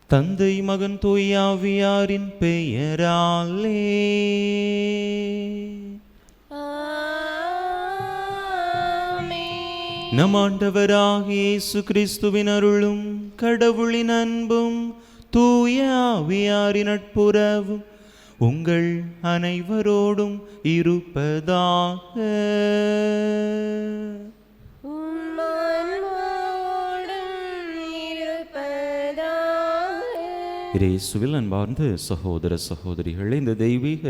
தந்தை மகன் தூயாவியாரின் பெயராலே நம் ஆண்டவராகிய இயேசு கிறிஸ்துவின் அருளும் கடவுளின் அன்பும் தூய ஆவியாரின் நட்புறவும் உங்கள் அனைவரோடும் இருப்பதாக. இயேசுவில் அன்பார்ந்த சகோதர சகோதரிகளே, இந்த தெய்வீக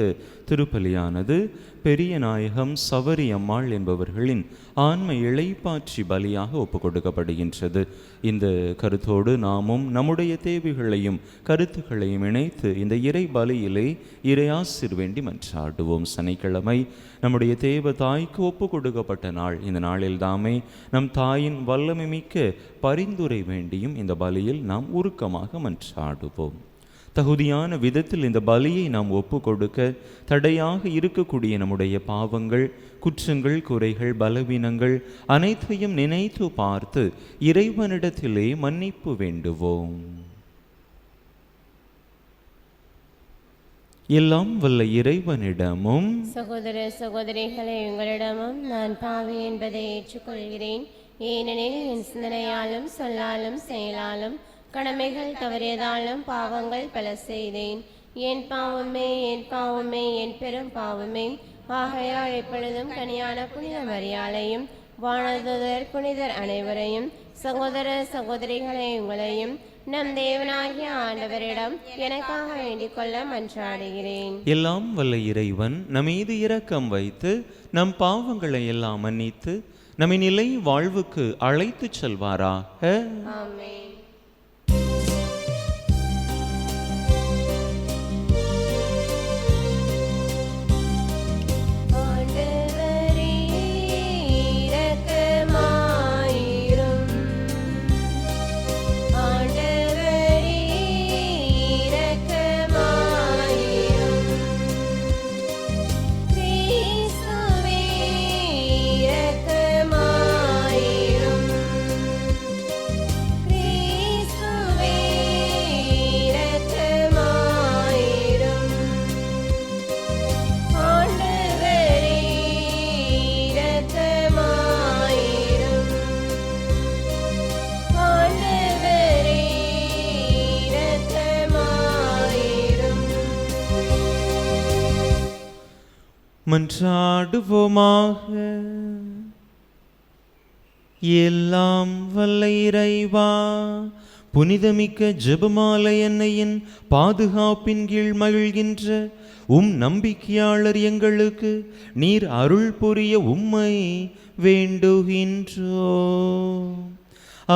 திருப்பலியானது பெரிய நாயகம் சவரி அம்மாள் என்பவர்களின் ஆன்ம இளைப்பாற்றி பலியாக ஒப்பு கொடுக்கப்படுகின்றது. இந்த கருத்தோடு நாமும் நம்முடைய தேவைகளையும் கருத்துக்களையும் இணைத்து இந்த இறை பலியிலே இறையாசிர் வேண்டி மன்றாடுவோம். சனிக்கிழமை நம்முடைய தேவ தாய்க்கு ஒப்பு கொடுக்கப்பட்ட நாள். இந்த நாளில் தாமே நம் தாயின் வல்லமை மிக்க பரிந்துரை வேண்டியும் இந்த பலியில் நாம் உருக்கமாக மன்றாடுவோம். தகுதியான விதத்தில் இந்த பலியை நாம் ஒப்பு கொடுக்க தடையாக இருக்கக்கூடிய நம்முடைய பாவங்கள், குற்றங்கள், குறைகள், பலவீனங்கள் அனைத்தையும் நினைத்து பார்த்து இறைவனிடத்திலே மன்னிப்பு வேண்டுவோம். எல்லாம் வல்ல இறைவனிடமும் சகோதர சகோதரிகளை உங்களிடமும் நான் பாவி என்பதை ஏற்றுக்கொள்கிறேன். ஏனெனில் என் சிந்தனையாலும் சொல்லாலும் செயலாலும் கடமைகள் தவறியதாலும் பாவங்கள் பல செய்தேன். என் பாவமே என் பாவமே என் பெரும் பாவமே. ஆகையால் எப்பொழுதும் கனியான புனித மரியாளையும் வானதூதர் புனிதர் அனைவரையும் சகோதர சகோதரிகளை உங்களையும் நம் தேவனாகிய ஆண்டவரிடம் எனக்காக வேண்டிக் கொள்ள மன்றாடுகிறேன். எல்லாம் வல்ல இறைவன் நம்மீது இரக்கம் வைத்து நம் பாவங்களை எல்லாம் மன்னித்து நம்மை நிலை வாழ்வுக்கு அழைத்து செல்வாராக. ஆமென். மன்றாடுவோமாக. எல்லாம் வல்ல இறைவா, புனிதமிக்க ஜெபமாலை அன்னையின் பாதுகாப்பின் கீழ் மகிழ்கின்ற நம்பிக்கையாளர் எங்களுக்கு நீர் அருள் புரிய உம்மை வேண்டுகின்றோ.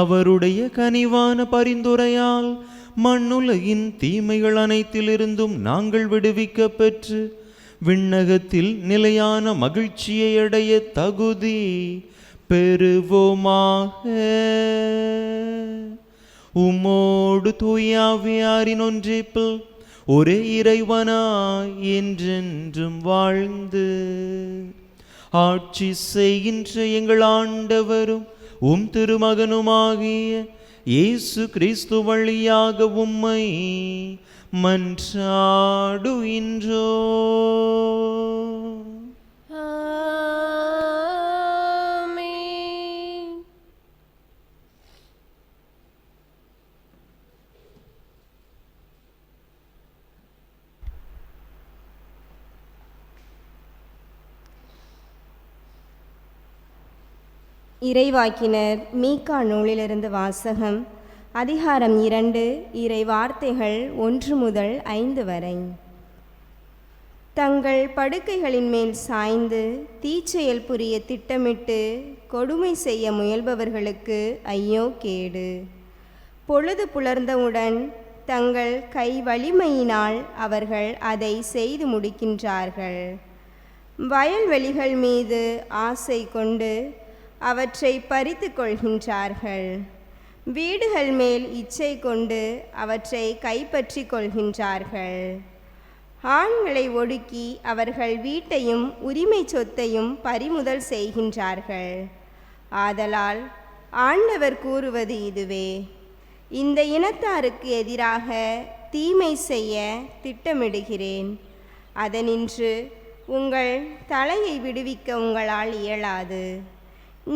அவருடைய கனிவான பரிந்துரையால் மண்ணுலகின் தீமைகள் அனைத்திலிருந்தும் நாங்கள் விடுவிக்க பெற்று விண்ணகத்தில் நிலையான மகிழ்ச்சியை அடைய தகுதி பெறுவோமாக. உம்மோடு தூயாவியாரின் ஒன்றிப்பில் ஒரே இறைவனாய் என்றென்றும் வாழ்ந்து ஆட்சி செய்கின்ற எங்கள் ஆண்டவரும் திருமகனுமாகிய இயேசு கிறிஸ்து வழியாக உம்மை மன்றாடுகின்றோ. இறைவாக்கினர் மீகா நூலிலிருந்து வாசகம். அதிகாரம் 2, இறை வார்த்தைகள் 1 முதல் 5 வரை. தங்கள் படுக்கைகளின் மேல் சாய்ந்து தீச்செயல் புரிய திட்டமிட்டு கொடுமை செய்ய முயல்பவர்களுக்கு ஐயோ கேடு. பொழுது புலர்ந்தவுடன் தங்கள் கை வலிமையினால் அவர்கள் அதை செய்து முடிக்கின்றார்கள். வயல்வெளிகள் மீது ஆசை கொண்டு அவற்றை பறித்து கொள்கின்றார்கள். வீடுகள் மேல் இச்சை கொண்டு அவற்றை கைப்பற்றி கொள்கின்றார்கள். ஆண்களை ஒடுக்கி அவர்கள் வீட்டையும் உரிமை சொத்தையும் பறிமுதல் செய்கின்றார்கள். ஆதலால் ஆண்டவர் கூறுவது இதுவே: இந்த இனத்தாருக்கு எதிராக தீமை செய்ய திட்டமிடுகிறேன். அதனின்று உங்கள் தலையை விடுவிக்க உங்களால் இயலாது.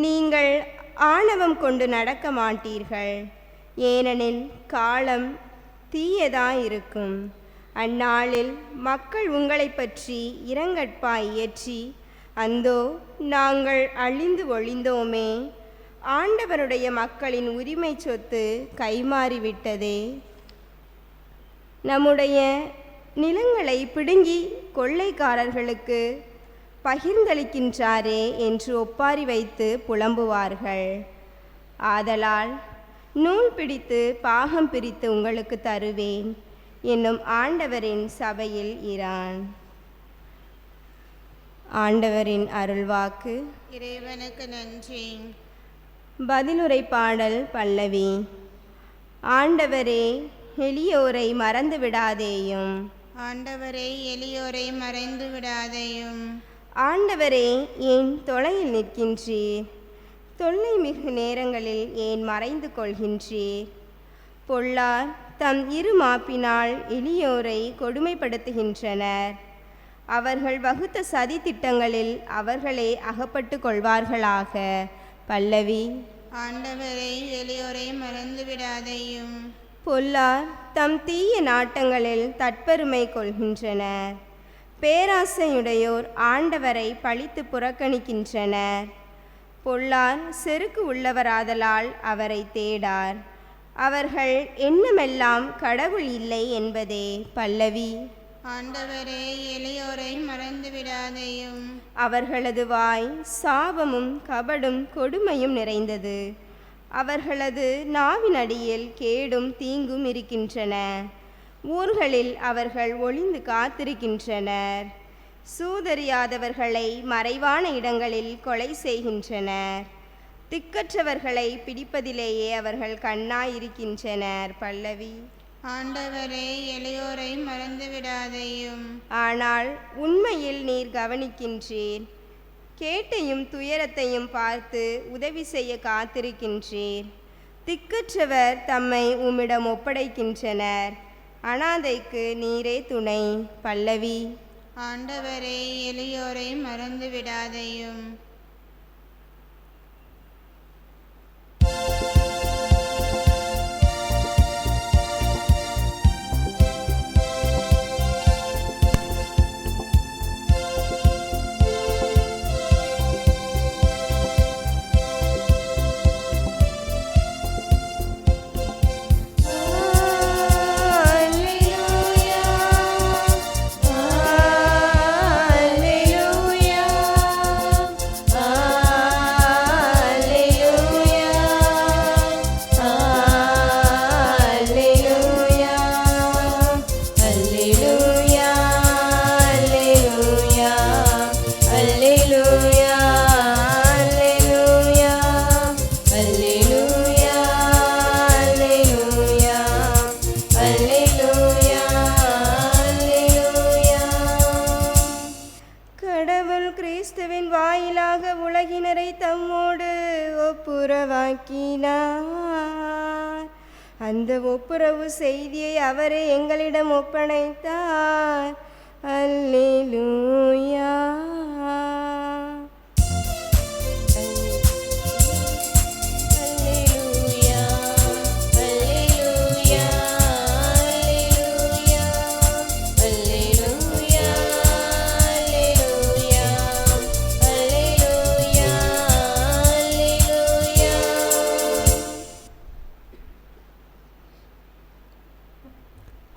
நீங்கள் ஆணவம் கொண்டு நடக்க மாட்டீர்கள், ஏனெனில் காலம் தீயதாயிருக்கும். அந்நாளில் மக்கள் உங்களை பற்றி இரங்கற்பாய் இயற்றி, அந்தோ நாங்கள் அழிந்து ஒழிந்தோமே, ஆண்டவருடைய மக்களின் உரிமை சொத்து கைமாறிவிட்டதே, நம்முடைய நிலங்களை பிடுங்கி கொள்ளைக்காரர்களுக்கு பகிர்ந்தளிக்கின்றாரே என்று ஒப்பாரி வைத்து புலம்புவார்கள். ஆதலால் நூல் பிடித்து பாகம் பிரித்து உங்களுக்கு தருவேன் என்னும் ஆண்டவரின் சபையில் இரான். ஆண்டவரின் அருள்வாக்கு. இறைவனுக்கு நன்றி. பதிலுரை பாடல் பல்லவி. ஆண்டவரே, எளியோரை மறந்து விடாதேயும். ஆண்டவரே, எளியோரை மறைந்து விடாதேயும். ஆண்டவரே, ஏன் தொலையில் நிற்கின்றீர்? தொல்லை மிகு நேரங்களில் ஏன் மறைந்து கொள்கின்றீர்? பொல்லார் தம் இரு மாப்பினால் எளியோரை கொடுமைப்படுத்துகின்றனர். அவர்கள் வகுத்த சதி திட்டங்களில் அவர்களே அகப்பட்டு கொள்வார்களாக. பல்லவி. ஆண்டவரே, எளியோரை மறந்து விடாதேயும். பொல்லார் தம் தீய நாட்டங்களில் தற்பெருமை கொள்கின்றனர். பேராசையுடையோர் ஆண்டவரை பழித்து புறக்கணிக்கின்றனர். பொல்லார் செருக்கு உள்ளவராதலால் அவரை தேடார். அவர்கள் எண்ணமெல்லாம் கடவுள் இல்லை என்பதே. பல்லவி. ஆண்டவரே, எளியோரை மறந்து விடாதேயும். அவர்களது வாய் சாபமும் கபடும் கொடுமையும் நிறைந்தது. அவர்களது நாவினடியில் கேடும் தீங்கும் இருக்கின்றன. ஊர்களில் அவர்கள் ஒளிந்து காத்திருக்கின்றனர். சூதறியாதவர்களை மறைவான இடங்களில் கொலை செய்கின்றனர். திக்கற்றவர்களை பிடிப்பதிலேயே அவர்கள் கண்ணாயிருக்கின்றனர். பல்லவி. ஆண்டவரே, எளியோரை மறந்து விடாதேயும். ஆனால் உண்மையில் நீர் கவனிக்கின்றீர். கேட்டையும் துயரத்தையும் பார்த்து உதவி செய்ய காத்திருக்கின்றீர். திக்கற்றவர் தம்மை உம்மிடம் ஒப்படைக்கின்றனர். அனாதைக்கு நீரே துணை. பல்லவி. ஆண்டவரே, எளியோரை மறந்து விடாதேயும். கிறிஸ்துவின் வாயிலாக உலகினரை தம்மோடு ஒப்புரவாக்கினார். அந்த ஒப்புரவு செய்தியை அவரே எங்களிடம் ஒப்படைத்தார். அல்லேலூயா.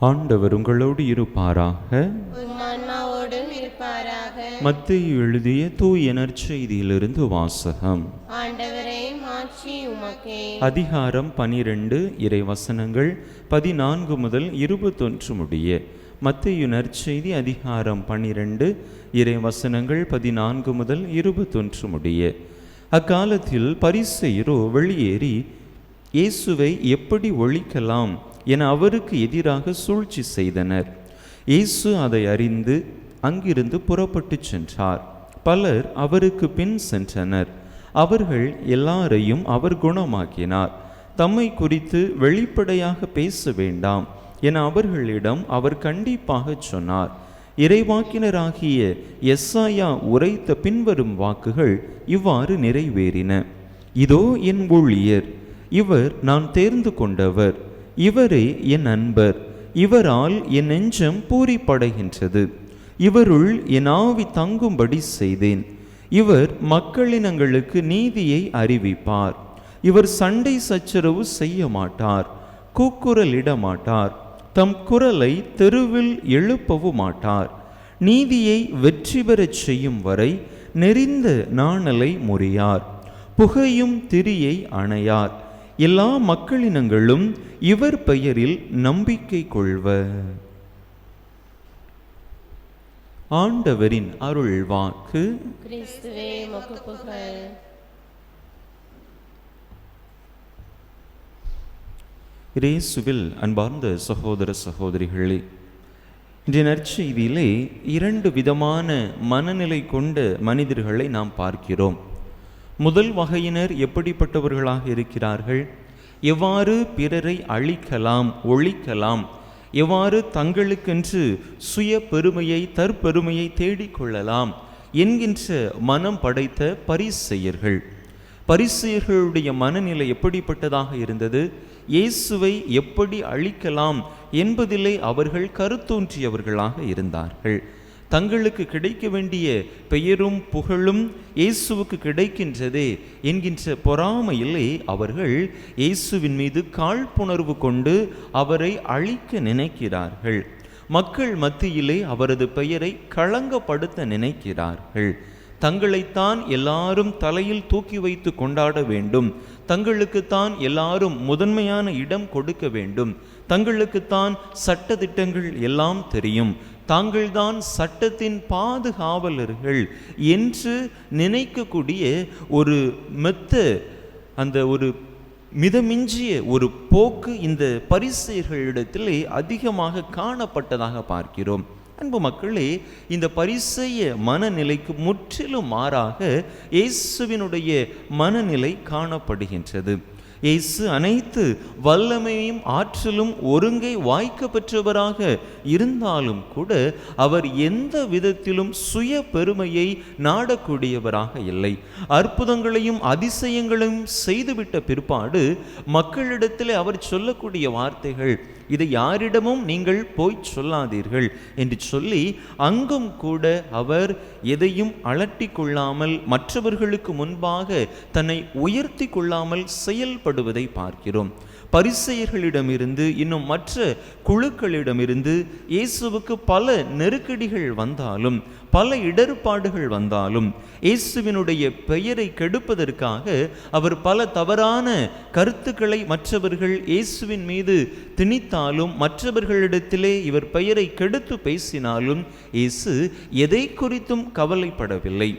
ஆண்டவர் உங்களோடு இருப்பாராக. ஆன்மாவோடும் இருப்பாராக. மத்தேயு எழுதிய தூய நற்செய்தியிலிருந்து வாசகம். ஆண்டவரே, மாட்சி உமக்கே. அதிகாரம் 12 இறைவசனங்கள் 14 முதல் 21 முடிய. மத்தேயு நற்செய்தி அதிகாரம் 12 இறைவசனங்கள் 14 முதல் 21 முடிய. அக்காலத்தில் பரிசேயரோ வெளியேறி இயேசுவை எப்படி ஒழிக்கலாம் என அவருக்கு எதிராக சூழ்ச்சி செய்தனர். இயேசு அதை அறிந்து அங்கிருந்து புறப்பட்டு சென்றார். பலர் அவருக்கு பின் சென்றனர். அவர்கள் எல்லாரையும் அவர் குணமாக்கினார். தம்மை குறித்து வெளிப்படையாக பேச வேண்டாம் என அவர்களிடம் அவர் கண்டிப்பாக சொன்னார். இறைவாக்கினராகிய எஸ்ஐயா உரைத்த பின்வரும் வாக்குகள் இவ்வாறு நிறைவேறின. இதோ என் ஊழியர், இவர் நான் தேர்ந்து கொண்டவர், இவரே என் அன்பர், இவரால் என் நெஞ்சம் பூரிப்படைகின்றது, இவருள் என் ஆவி தங்கும்படி செய்தேன். இவர் மக்களினங்களுக்கு நீதியை அறிவிப்பார். இவர் சண்டை சச்சரவு செய்ய மாட்டார், கூக்குரலிட மாட்டார், தம் குரலை தெருவில் எழுப்பவும் மாட்டார். நீதியை வெற்றி பெறச் செய்யும் வரை நெறிந்த நாணலை முறியார், புகையும் திரியை அணையார். எல்லா மக்களினங்களும் இவர் பெயரில் நம்பிக்கை கொள்வர். ஆண்டவரின் அருள் வாக்கு. கிறிஸ்துவே உமக்கு புகழ். இயேசுவில் அன்பார்ந்த சகோதர சகோதரிகளே, இன்றைய நற்செய்தியிலே 2 விதமான மனநிலை கொண்ட மனிதர்களை நாம் பார்க்கிறோம். முதல் வகையினர் எப்படிப்பட்டவர்களாக இருக்கிறார்கள்? எவ்வாறு பிறரை அழிக்கலாம், ஒழிக்கலாம், எவ்வாறு தங்களுக்கென்று சுய பெருமையை, தற்பெருமையை தேடிக்கொள்ளலாம் என்கின்ற மனம் படைத்த பரிசேயர்கள். பரிசேயர்களுடைய மனநிலை எப்படிப்பட்டதாக இருந்தது? இயேசுவை எப்படி அழிக்கலாம் என்பதிலே அவர்கள் கருத்தோன்றியவர்களாக இருந்தார்கள். தங்களுக்கு கிடைக்க வேண்டிய பெயரும் புகழும் இயேசுவுக்கு கிடைக்கின்றதே என்கின்ற பொறாமையிலே அவர்கள் இயேசுவின் மீது காழ்ப்புணர்வு கொண்டு அவரை அழிக்க நினைக்கிறார்கள். மக்கள் மத்தியிலே அவரது பெயரை களங்கப்படுத்த நினைக்கிறார்கள். தங்களைத்தான் எல்லாரும் தலையில் தூக்கி வைத்து கொண்டாட வேண்டும், தங்களுக்குத்தான் எல்லாரும் முதன்மையான இடம் கொடுக்க வேண்டும், தங்களுக்குத்தான் சட்ட திட்டங்கள் எல்லாம் தெரியும், தாங்கள்தான் சட்டத்தின் பாதுகாவலர்கள் என்று நினைக்கக்கூடிய ஒரு ஒரு மிதமிஞ்சிய ஒரு போக்கு இந்த பரிசேயர்களிடத்திலே அதிகமாக காணப்பட்டதாக பார்க்கிறோம். அன்பு மக்களே, இந்த பரிசேய மனநிலைக்கு முற்றிலும் மாறாக இயேசுவினுடைய மனநிலை காணப்படுகின்றது. இயேசு அனைத்து வல்லமையும் ஆற்றலும் ஒருங்கே வாய்க்க பெற்றவராக இருந்தாலும் கூட அவர் எந்த விதத்திலும் சுய பெருமையை நாடக்கூடியவராக இல்லை. அற்புதங்களையும் அதிசயங்களையும் செய்துவிட்ட பிற்பாடு மக்களிடத்தில் அவர் சொல்லக்கூடிய வார்த்தைகள், இதை யாரிடமும் நீங்கள் போய் சொல்லாதீர்கள் என்று சொல்லி அங்கும் கூட அவர் எதையும் அலட்டி கொள்ளாமல், மற்றவர்களுக்கு முன்பாக தன்னை உயர்த்தி கொள்ளாமல் செயல்படுவதை பார்க்கிறோம். பரிசேயர்களிடமிருந்து இன்னும் மற்ற குழுக்களிடமிருந்து இயேசுவுக்கு பல நெருக்கடிகள் வந்தாலும், பல இடர்பாடுகள் வந்தாலும், இயேசுவினுடைய பெயரை கெடுப்பதற்காக அவர் பல தவறான கருத்துக்களை மற்றவர்கள் இயேசுவின் மீது திணித்தாலும், மற்றவர்களிடத்திலே இவர் பெயரை கெடுத்து பேசினாலும் இயேசு எதை குறித்தும் கவலைப்படவில்லை.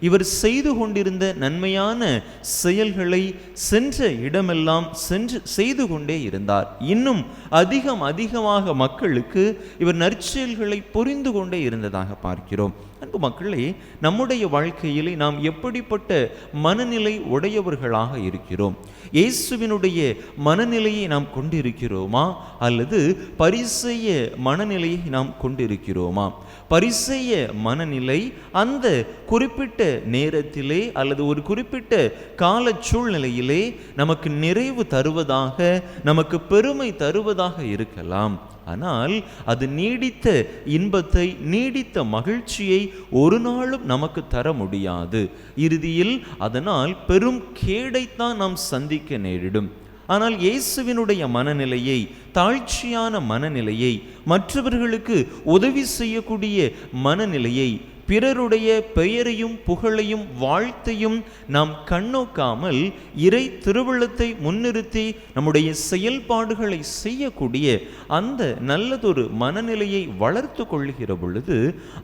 இவர் செய்து கொண்டிருந்த நன்மையான செயல்களை சென்ற இடமெல்லாம் செய்து கொண்டே இருந்தார். இன்னும் அதிகமாக மக்களுக்கு இவர் நற்செயல்களை புரிந்து கொண்டே இருந்ததாக பார்க்கிறோம். அன்பு மக்களே, நம்முடைய வாழ்க்கையிலே நாம் எப்படிப்பட்ட மனநிலை உடையவர்களாக இருக்கிறோம்? இயேசுவினுடைய மனநிலையை நாம் கொண்டிருக்கிறோமா, அல்லது பரிசேய மனநிலையை நாம் கொண்டிருக்கிறோமா? பரிசேய மனநிலை அந்த குறிப்பிட்ட நேரத்திலே அல்லது ஒரு குறிப்பிட்ட கால சூழ்நிலையிலே நமக்கு நிறைவு தருவதாக, நமக்கு பெருமை தருவதாக இருக்கலாம். ஆனால் அது நீடித்த இன்பத்தை, நீடித்த மகிழ்ச்சியை ஒரு நாளும் நமக்கு தர முடியாது. இறுதியில் அதனால் பெரும் கேடைத்தான் நாம் சந்திக்க நேரிடும். ஆனால் இயேசுவினுடைய மனநிலையை, தாழ்ச்சியான மனநிலையை, மற்றவர்களுக்கு உதவி செய்யக்கூடிய மனநிலையை, பிறருடைய பெயரையும் புகழையும் வாழ்த்தையும் நாம் கண்ணோக்காமல் இறை திருவுள்ளத்தை முன்னிறுத்தி நம்முடைய செயல்பாடுகளை செய்யக்கூடிய அந்த நல்லதொரு மனநிலையை வளர்த்து கொள்ளுகிற பொழுது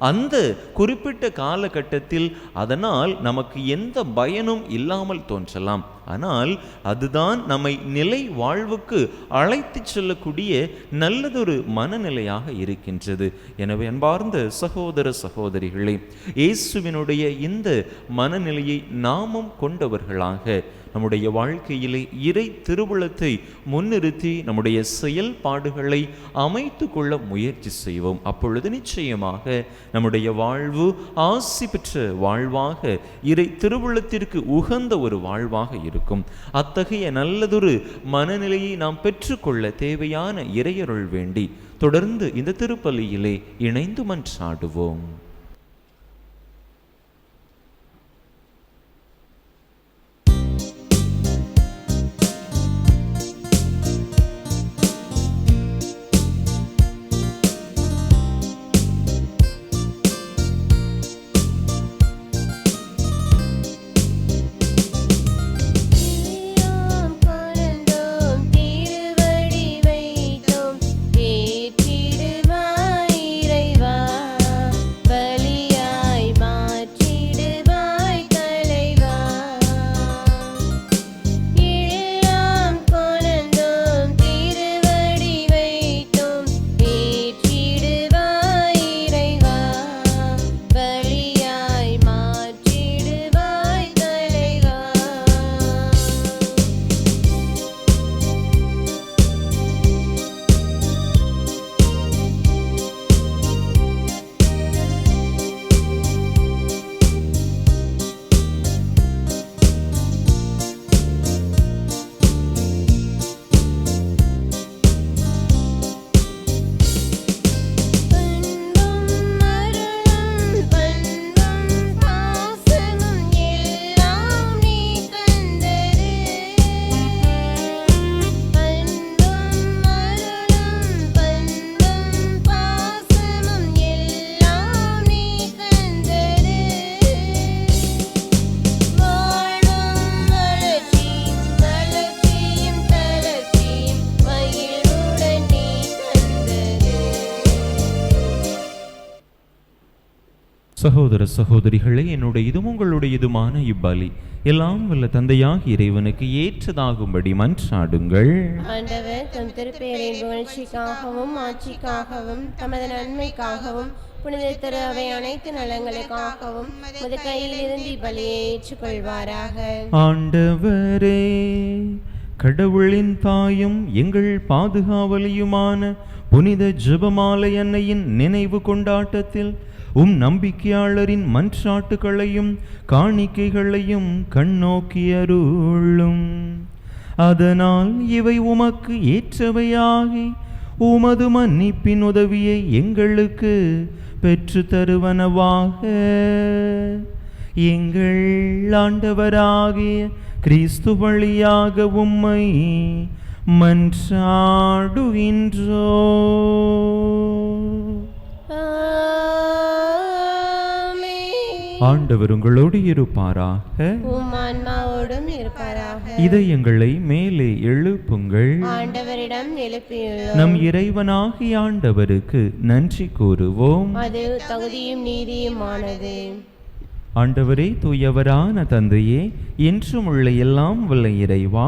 அந்த குறிப்பிட்ட காலகட்டத்தில் அதனால் நமக்கு எந்த பயனும் இல்லாமல் தோன்றலாம். ஆனால் அதுதான் நம்மை நிலை வாழ்வுக்கு அழைத்து செல்லக்கூடிய நல்லதொரு மனநிலையாக இருக்கின்றது. எனவே அன்பார்ந்த சகோதர சகோதரிகளே, இயேசுவினுடைய இந்த மனநிலையை நாமும் கொண்டவர்களாக நம்முடைய வாழ்க்கையிலே இறை திருவுளத்தை முன்னிறுத்தி நம்முடைய செயல்பாடுகளை அமைத்து கொள்ள முயற்சி செய்வோம். அப்பொழுது நிச்சயமாக நம்முடைய வாழ்வு ஆசி பெற்ற வாழ்வாக, இறை திருவுளத்திற்கு உகந்த ஒரு வாழ்வாக இருக்கும். அத்தகைய நல்லதொரு மனநிலையை நாம் பெற்றுக்கொள்ள தேவையான இறையருள் வேண்டி தொடர்ந்து இந்த திருப்பலியிலே இணைந்து மன்றாடுவோம். சகோதர சகோதரிகளே, என்னுடையதும் உங்களுடையதுமான இப்பலி எல்லாம் வல்ல தந்தையாக இறைவனுக்கு ஏற்றதாகும்படி மன்றாடுங்கள். ஆண்டவர் தம் திருப்பெயரின் புகழ்ச்சிக்காகவும் ஆட்சிக்காகவும் தமது நன்மைக்காகவும் புனித திரு அவை அனைத்து நலங்களுக்காகவும் முது கையில் இருந்து இப்பலியை ஏற்றுக்கொள்வாராக. ஆண்டவரே, கடவுளின் தாயும் எங்கள் பாதுகாவலியுமான புனித ஜெபமாலை அன்னையின் நினைவு கொண்டாட்டத்தில் நம்பிக்கையாளரின் மன்றாட்டுகளையும் காணிக்கைகளையும் கண்ணோக்கி அருளும். அதனால் இவை உமக்கு ஏற்றவையாகி உமது மன்னிப்பின் உதவியை எங்களுக்கு பெற்று தருவனவாக. எங்கள் ஆண்டவராகிய கிறிஸ்து வழியாக உம்மை மன்றாடுகின்றோ. ஆண்டவர் உங்களோடு இருப்பாராக. உம் ஆன்மாவோடும் இருப்பாராக. இதயங்களை மேலே எழுப்புங்கள். ஆண்டவரிடம் எழுப்பியுள்ளோம். நம் இறைவனாகிய ஆண்டவருக்கு நன்றி கூறுவோம். அது தகுதியும் நீதியுமானது. ஆண்டவரே, தூயவரான தந்தையே, என்றும் உள்ள எல்லாம் வல்ல இறைவா,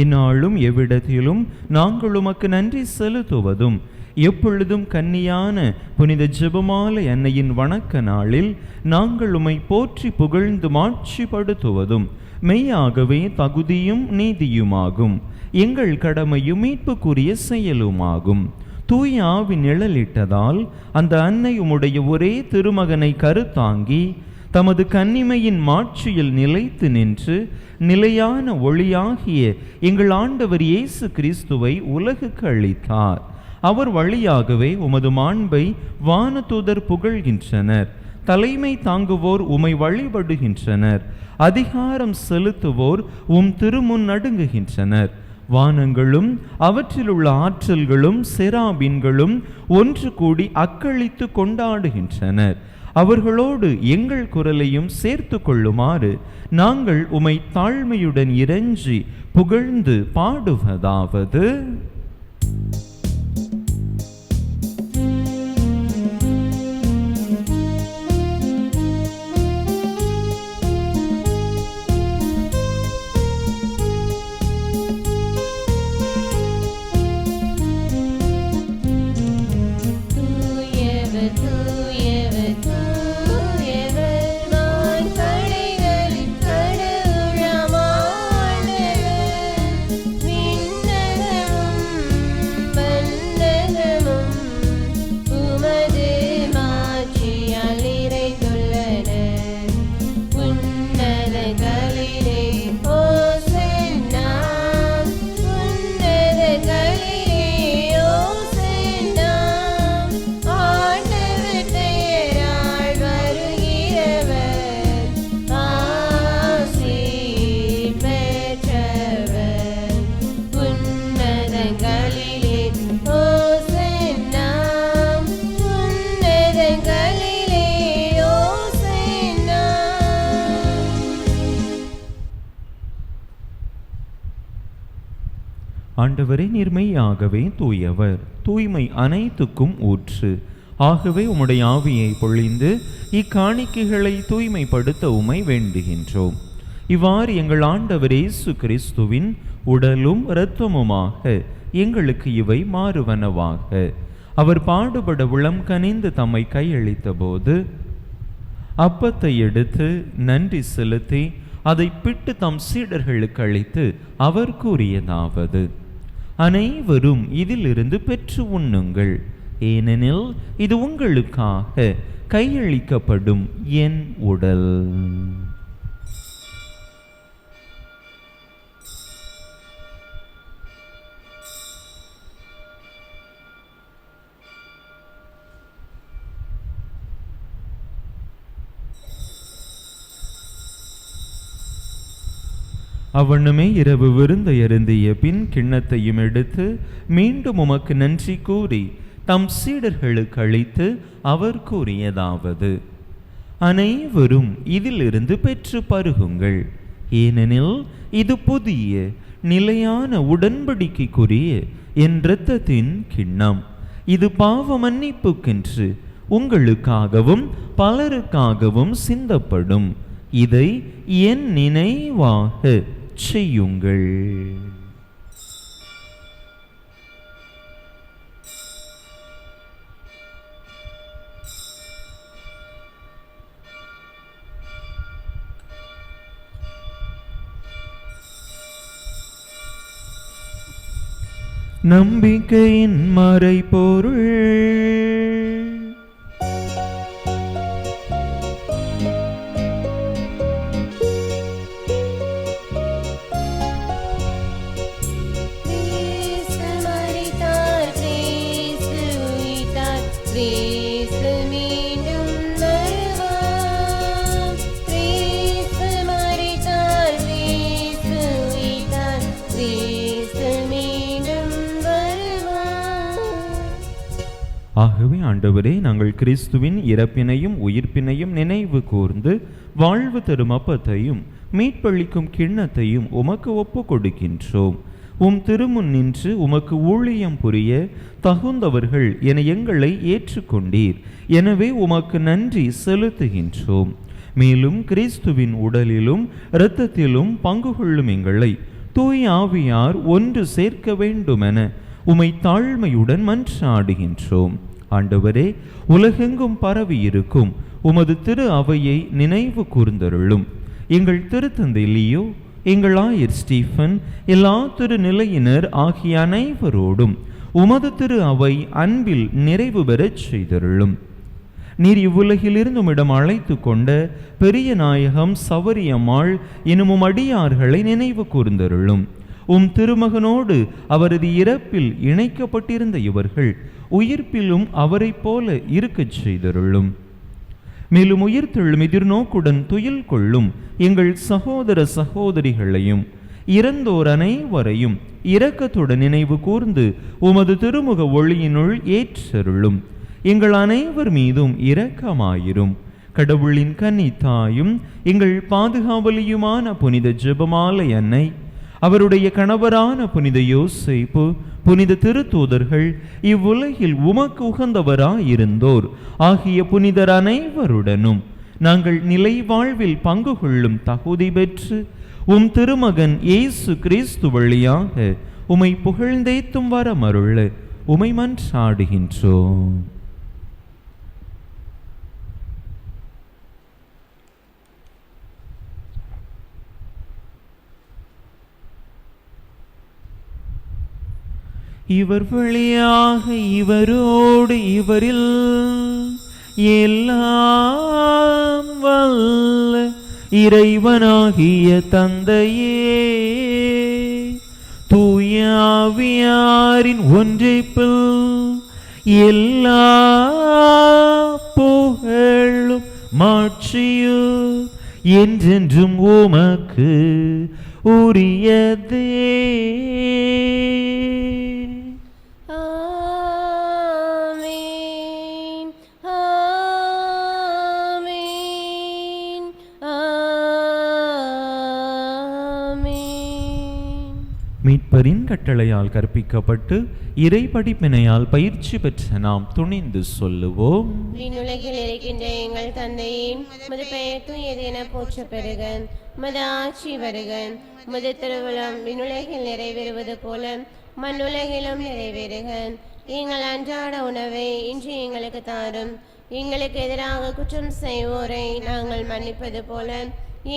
இந்நாளும் எவ்விடத்திலும் நாங்கள் உமக்கு நன்றி செலுத்துவதும் எப்பொழுதும் கன்னியான புனித ஜெபமாலை அன்னையின் வணக்க நாளில் நாங்கள் உம்மை போற்றி புகழ்ந்து மாட்சிப்படுத்துவதும் மெய்யாகவே தகுதியும் நீதியுமாகும். எங்கள் கடமையும் மீட்புக்குரிய செயலுமாகும். தூய ஆவின் நிழலிட்டதால் அந்த அன்னை உம்முடைய ஒரே திருமகனை கருத்தாங்கி தமது கன்னிமையின் மாட்சியில் நிலைத்து நின்று நிலையான ஒளியாகிய எங்கள் ஆண்டவர் இயேசு கிறிஸ்துவை உலகுக்கு அளித்தார். அவர் வழியாகவே உமது மாண்பை வானதூதர் புகழ்கின்றனர். தலைமை தாங்குவோர் உமை வழிபடுகின்றனர். அதிகாரம் செலுத்துவோர் திருமுன் நடுங்குகின்றனர். வானங்களும் அவற்றிலுள்ள ஆற்றல்களும் செராபின்களும் ஒன்று கூடி அக்களித்து கொண்டாடுகின்றனர். அவர்களோடு எங்கள் குரலையும் சேர்த்து கொள்ளுமாறு நாங்கள் உமை தாழ்மையுடன் இறைஞ்சி புகழ்ந்து பாடுவதாவது: கடவுளமாண்டவர் ஆண்டவரே, நீர் மெய்யாகவே தூயவர், தூய்மை அனைத்துக்கும் ஊற்று. ஆகவே உம்முடைய ஆவியை பொழிந்து இக்காணிக்கைகளை தூய்மைப்படுத்த உம்மை வேண்டுகின்றோம். இவ்வாறு எங்கள் ஆண்டவர் இயேசு கிறிஸ்துவின் உடலும் இரத்தமுமாக எங்களுக்கு இவை மாறுவனவாக. அவர் பாடுபட உளம் கனிந்து தம்மை கையளித்த போது அப்பத்தை எடுத்து நன்றி செலுத்தி அதை பிட்டு தம் சீடர்களுக்கு அளித்து அவர் கூறியதாவது: அனைவரும் இதிலிருந்து பெற்று உண்ணுங்கள், ஏனெனில் இது உங்களுக்காக கையளிக்கப்படும் என் உடல். அவனுமே இரவு விருந்தை அருந்திய பின் கிண்ணத்தையும் எடுத்து மீண்டும் உமக்கு நன்றி கூறி தம் சீடர்களுக்கு அளித்து அவர் கூறியதாவது: அனைவரும் இதிலிருந்து பெற்று பருகுங்கள், ஏனெனில் இது புதிய நிலையான உடன்படிக்கைக்குரிய என் இரத்தத்தின் கிண்ணம். இது பாவ மன்னிப்புக்கென்று உங்களுக்காகவும் பலருக்காகவும் சிந்தப்படும். இதை என் நினைவாக செய்யுங்கள். நம்பிக்கையின் மறைபொருள். ஆகவே ஆண்டவரே, நாங்கள் கிறிஸ்துவின் இறப்பினையும் உயிர்ப்பினையும் நினைவு கூர்ந்து வாழ்வு தரும் அப்பத்தையும் மீட்பளிக்கும் கிண்ணத்தையும் உமக்கு ஒப்பு கொடுக்கின்றோம். உம் திருமுன் நின்று உமக்கு ஊழியம் புரிய தகுந்தவர்கள் என எங்களை ஏற்றுக்கொண்டீர். எனவே உமக்கு நன்றி செலுத்துகின்றோம். மேலும் கிறிஸ்துவின் உடலிலும் இரத்தத்திலும் பங்கு கொள்ளும் எங்களை தூய் ஆவியார் ஒன்று சேர்க்க வேண்டுமென உமை தாழ்மையுடன் மன்றாடுகின்றோம். ஆண்டவரே, உலகெங்கும் பரவி இருக்கும் உமது திரு அவையை நினைவு கூர்ந்தருளும். எங்கள் திருத்தந்தை லியோ, எங்கள் ஆயர் ஸ்டீஃபன், எல்லா திருநிலையினர் ஆகிய அனைவரோடும் உமது திரு அவை அன்பில் நிறைவு பெறச் செய்தருளும். நீர் இவ்வுலகிலிருந்து உம்மிடம் அழைத்து கொண்ட பெரிய நாயகம் சவரியம்மாள் எனும் அடியார்களை நினைவு கூர்ந்தருளும். உம் திருமகனோடு அவரது இறப்பில் இணைக்கப்பட்டிருந்த இவர்கள் உயிர்ப்பிலும் அவரை போல இருக்கச் செய்தருளும். மேலும் உயிர்த்தெழும் எதிர்நோக்குடன் துயில் கொள்ளும் எங்கள் சகோதர சகோதரிகளையும் இறந்தோர் அனைவரையும் இரக்கத்துடன் நினைவு கூர்ந்து உமது திருமுக ஒளியினுள் ஏற்றருளும். எங்கள் அனைவர் மீதும் இரக்கமாயிரும். கடவுளின் கன்னி தாயும் எங்கள் பாதுகாவலியுமான புனித ஜெபமாலை அன்னை, அவருடைய கணவரான புனித யோசேப்பு, புனித திருத்தூதர்கள், இவ்வுலகில் உமக்கு உகந்தவராயிருந்தோர் ஆகிய புனிதர் அனைவருடனும் நாங்கள் நிலை வாழ்வில் பங்கு கொள்ளும் தகுதி பெற்று உம் திருமகன் இயேசு கிறிஸ்து வழியாக உமை புகழ்ந்தேத்தும் வரமருள உமை மன்றாடுகின்றோம். இவர் வழியாக இவரோடு இவரில் எல்லாம் வல்ல இறைவனாகிய தந்தையே, தூய ஆவியாரின் ஒன்றிப்பில் எல்லா புகழும் மாட்சியும் என்றென்றும் உமக்கு உரியதே. மீட்பரின் கட்டளையால் கற்பிக்கப்பட்டு இறை படிப்பினையால் பயிற்சி பெற்ற நாம் துணிந்து சொல்லுவோம். விண்ணுலகில் இருக்கின்ற எங்கள் தந்தையின் உமது பெயர் தூயது என போற்ற பெறுக. உமது ஆட்சி வருக. உமது திருவுளம் விண்ணுலகில் நிறைவேறுவது போல மண்ணுலகிலும் நிறைவேறுக. எங்கள் அன்றாட உணவை இன்று எங்களுக்கு தாரும். எங்களுக்கு எதிராக குற்றம் செய்வோரை நாங்கள் மன்னிப்பது போல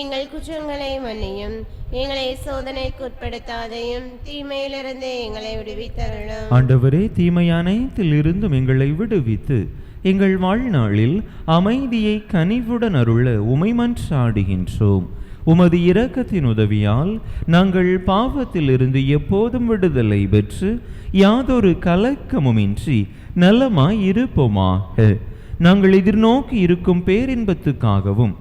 எங்கள் குற்றங்களை மன்னியும். எங்களை சோதனைக்கு உட்படுத்தாதையும் தீமையிலிருந்து எங்களை விடுவித்தருளும். ஆண்டவரே, தீமை அனைத்தில் இருந்தும் எங்களை விடுவித்து எங்கள் வாழ்நாளில் அமைதியை கனிவுடன் அருள உமை மன்றாடுகின்றோம். உமது இரக்கத்தின் உதவியால் நாங்கள் பாவத்திலிருந்து எப்போதும் விடுதலை பெற்று யாதொரு கலக்கமுமின்றி நலமாய் இருப்போமாக. நாங்கள் எதிர்நோக்கி இருக்கும் பேரின்பத்துக்காகவும்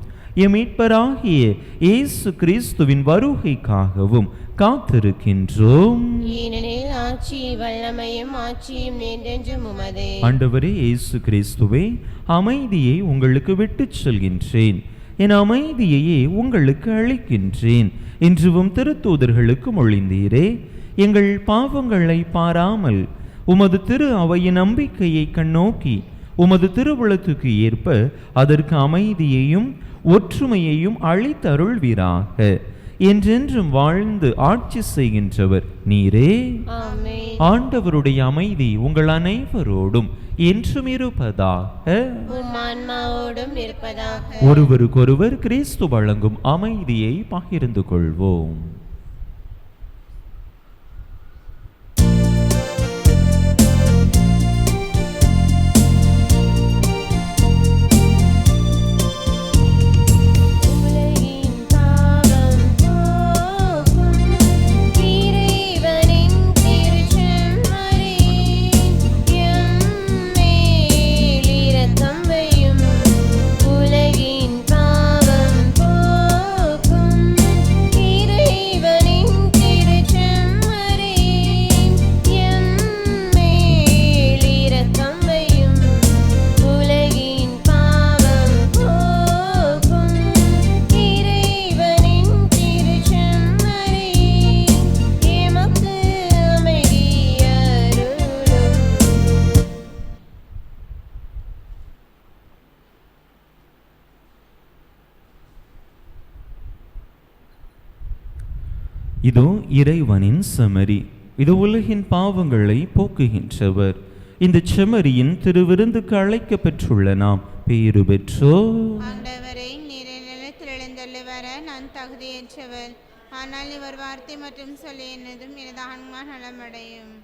எம் மீட்பராகிய இயேசு கிறிஸ்துவின் வருகைக்காகவும் காத்திருக்கின்றோம். ஏனெனில் ஆட்சி வல்லமையும் ஆட்சியும் என்றென்றும் உமதே. ஆண்டவரே இயேசு கிறிஸ்துவே, அமைதியை உங்களுக்கு விட்டுச் செல்கின்றேன், என் அமைதியையே உங்களுக்கு அளிக்கின்றேன் என்றும் திருத்தூதர்களுக்கு மொழிந்தீரே. எங்கள் பாவங்களை பாராமல் உமது திரு அவையின் நம்பிக்கையை கண்ணோக்கி உமது திருவுளத்துக்கு ஏற்ப அதற்கு அமைதியையும் ஒற்றுமையையும் அளித்தருள்வீராக. என்றென்றும் வாழ்ந்து ஆட்சி செய்கின்றவர் நீரே. ஆமென். ஆண்டவருடைய அமைதி உங்கள் அனைவரோடும் என்றும் இருப்பதாக. உம் ஆன்மாவோடும் இருப்பதாக. ஒருவருக்கொருவர் கிறிஸ்து வழங்கும் அமைதியை பகிர்ந்து கொள்வோம். இதோ இறைவனின் செமரி, இது உலகின் பாவங்களை போக்குகின்றவர். இந்த செமரியின் திருவிருந்துக்கு அழைக்க பெற்றுள்ள நாம் பேறு பெற்றோர். ஆண்டவரை நீர் நிலத்தில் எழுந்தள்ளி வர நான் தகுதியற்றவர். ஆனால் இவர் வார்த்தை மற்றும் சொல்லி என்னதும் எனது ஆன்மா நலமடையும்.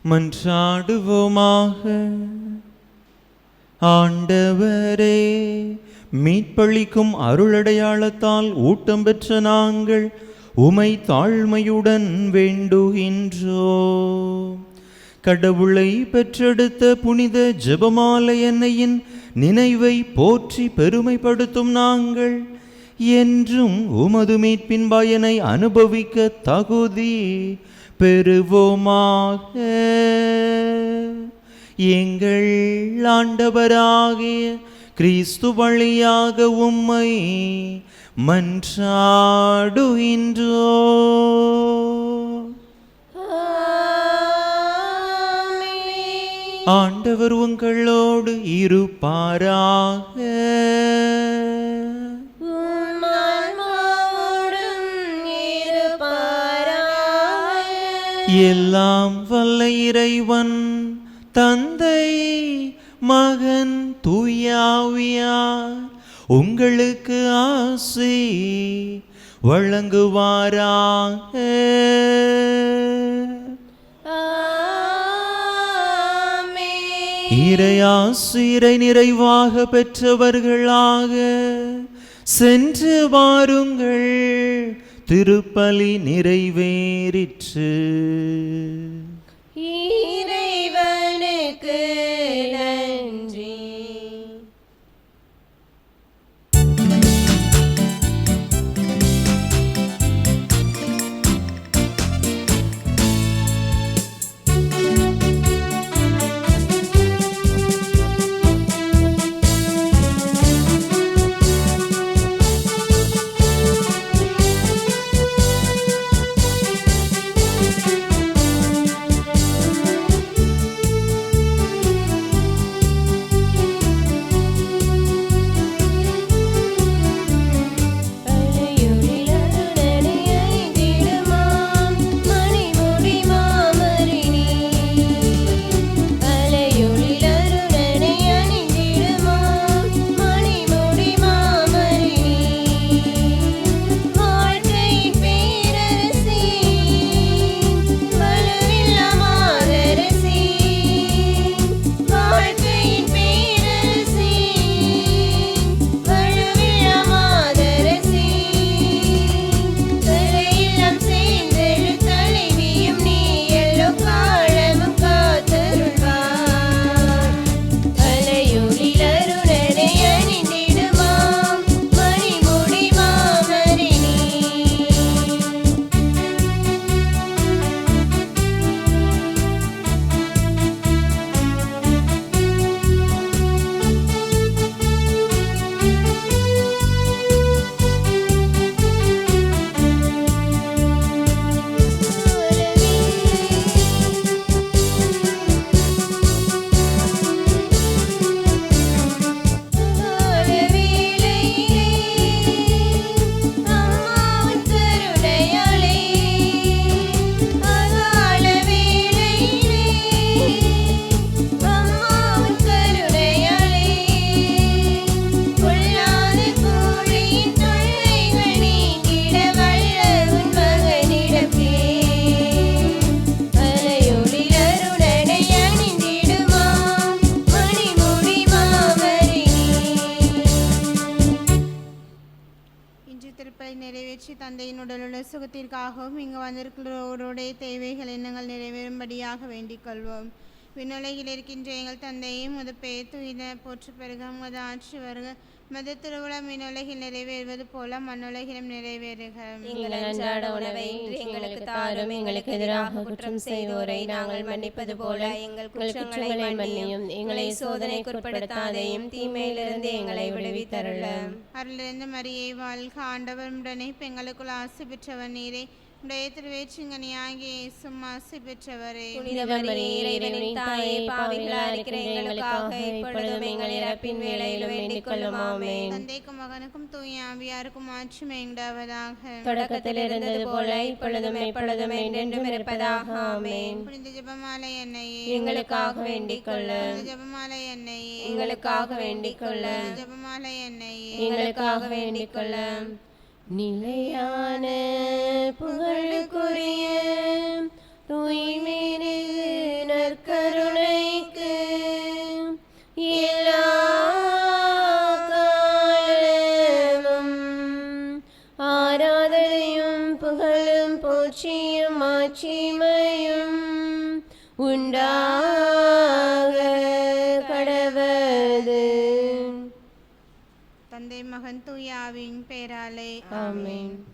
மன்றாடுவோமாக. ஆண்டவரே, மீட்பளிக்கும் அருளடையாளத்தால் ஊட்டம் பெற்ற நாங்கள் உமை தாழ்மையுடன் வேண்டுகின்றோம். கடவுளை பெற்றெடுத்த புனித ஜெபமாலை அன்னையின் நினைவை போற்றி பெருமைப்படுத்தும் நாங்கள் என்றும் உமது மீட்பின் பயனை அனுபவிக்க தகுதி பெறுவோமாக. எங்கள் ஆண்டவராகிய கிறிஸ்து வழியாக உம்மை மன்றாடுகின்றோம். ஆண்டவர் உங்களோடு இருப்பாராக. எல்லாம் வல்ல இறைவன் தந்தை மகன் தூயாவியார் உங்களுக்கு ஆசி வழங்குவாராக. இறையாசிரை நிறைவாக பெற்றவர்களாக சென்று வாருங்கள். திருப்பலி நிறைவேறிற்று. இறைவனுக்கு நன்றி. தந்தையின் உடலுள்ள சுகத்திற்காகவும் இங்கு வந்திருக்கிறவருடைய தேவைகள் எண்ணங்கள் நிறைவேறும்படியாக வேண்டிக் கொள்வோம். விண்ணுலகில் இருக்கின்ற எங்கள் தந்தையும் முது பெயர் தூயின போற்று பெருக முது ஆட்சி வருக மது திருவிழம் விண்ணுலகில் நிறைவேறுவது போல மண்ணுலகிலும் நிறைவேறுக. எங்கள் அன்றாட உணவை இன்று எங்களுக்கு தாரும். எங்களுக்கு எதிராக குற்றம் செய்தோரை நாங்கள் மன்னிப்பது போல எங்கள் குற்றங்களை மன்னியும். எங்களை சோதனைக்குட்படுத்தாதையும் தீமையிலிருந்து எங்களை விடுவித்தருளும். அருளிருந்து மரியை வாழ்க, ஆண்டவர் உடனே பெண்களுக்குள் ஆசி பெற்றவர் நீரே. உடைய திருவேற்றிங்கனியாகிய இயேசுவும் ஆசி பெற்றவரே. புனித மரியே, இறைவனின் தாயே, பாவிகளாய் இருக்கிற எங்களுக்காக இப்பொழுதும் எங்கள் இறப்பின் வேளையிலும் வேண்டிக் கொள்ளும். ஆமென். தந்தைக்கும் மகனுக்கும் தூய ஆவியாருக்கும் ஆட்சி உண்டாவதாக. தொடக்கத்தில் இருந்தது போல இப்பொழுதும் எப்பொழுதும் என்றென்றும் இருப்பதாக. ஆமென். புனித ஜெபமாலை அன்னையே, எங்களுக்காக வேண்டிக் கொள்ளும். புனித ஜெபமாலை அன்னையே, எங்களுக்காக வேண்டிக் கொள்ளும். ஜெபமாலை அன்னையே, எங்களுக்காக வேண்டிக் கொள்ளும். நிலையான புகழுக்குரிய தூய்மையான புகழும் போற்றியும் மாட்சிமையும் உண்டாக கடவது. தந்தை மகன் தூயாவின் பேராலே ஆமென்.